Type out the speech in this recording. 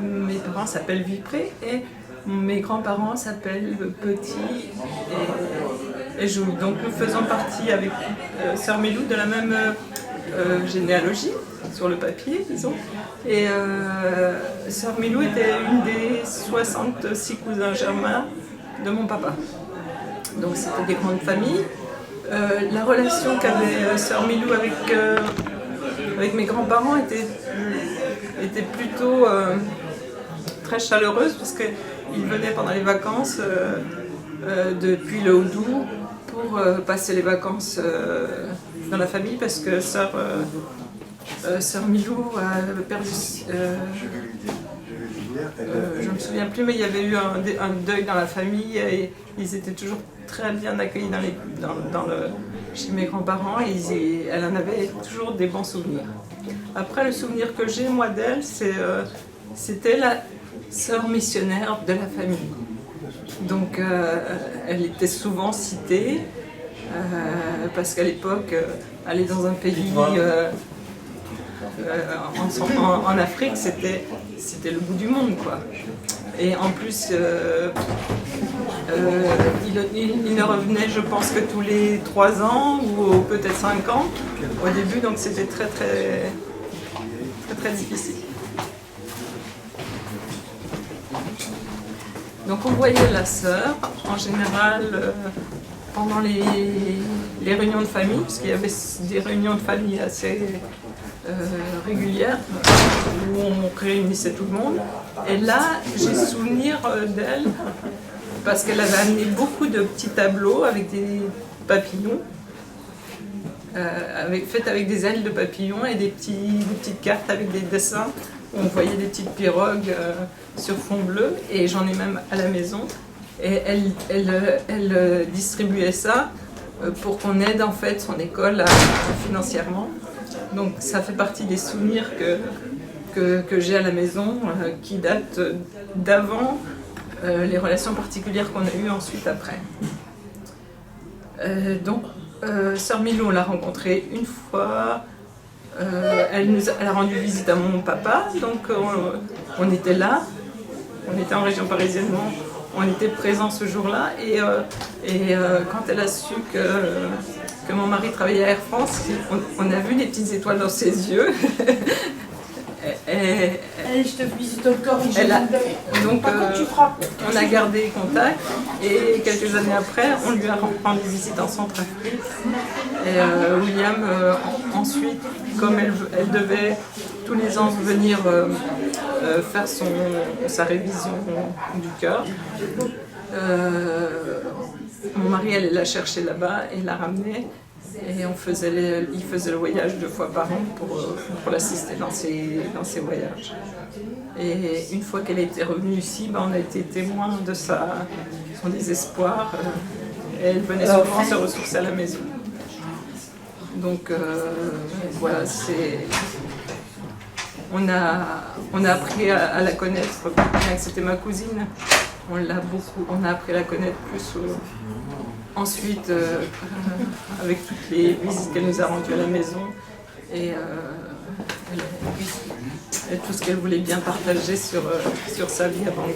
mes parents s'appellent Vipré et mes grands-parents s'appellent Petit et Joule. Donc nous faisons partie avec Sœur Milou de la même généalogie, sur le papier, disons. Et Sœur Milou était une des 66 cousins germains de mon papa. Donc c'était des grandes familles. La relation qu'avait Sœur Milou avec mes grands-parents était plutôt très chaleureuse parce qu'ils venaient pendant les vacances depuis le Haut-Doubs pour passer les vacances dans la famille parce que Sœur Milou avait perdu, je ne me souviens plus, mais il y avait eu un deuil dans la famille et ils étaient toujours très bien accueillis chez mes grands-parents et elle en avait toujours des bons souvenirs. Après, le souvenir que j'ai, moi, d'elle, c'était la sœur missionnaire de la famille. Donc, elle était souvent citée parce qu'à l'époque, aller dans un pays en Afrique, c'était le bout du monde, quoi. Et en plus, il ne revenait, je pense, que tous les 3 ans ou peut-être 5 ans au début, donc c'était très difficile. Donc on voyait la sœur, en général, pendant les réunions de famille, parce qu'il y avait des réunions de famille assez régulières, où on réunissait tout le monde. Et là, j'ai souvenir d'elle, parce qu'elle avait amené beaucoup de petits tableaux avec des papillons, faites avec des ailes de papillons et des petites cartes avec des dessins. On voyait des petites pirogues sur fond bleu, et j'en ai même à la maison. Et elle distribuait ça pour qu'on aide en fait son école financièrement. Donc ça fait partie des souvenirs que j'ai à la maison, qui datent d'avant les relations particulières qu'on a eues ensuite après. Donc Sœur Milou, on l'a rencontrée une fois. Elle a rendu visite à mon papa, donc on était là, on était en région parisienne, on était présents ce jour-là, et quand elle a su que mon mari travaillait à Air France, on a vu des petites étoiles dans ses yeux. Allez, je te visite encore. Donc on a gardé contact, et quelques années après, on lui a rendu visite en Centrafrique. Et William, ensuite, comme elle devait tous les ans venir faire sa révision du cœur, mon mari allait la chercher là-bas et la ramener. Et il faisait le voyage 2 fois par an pour l'assister dans ses voyages. Et une fois qu'elle était revenue ici, on a été témoin de son désespoir. Et elle venait souvent se ressourcer à la maison. Donc voilà, on a appris à la connaître, bien que c'était ma cousine. On a appris à la connaître plus ensuite avec toutes les visites qu'elle nous a rendues à la maison et tout ce qu'elle voulait bien partager sur sa vie avant lui.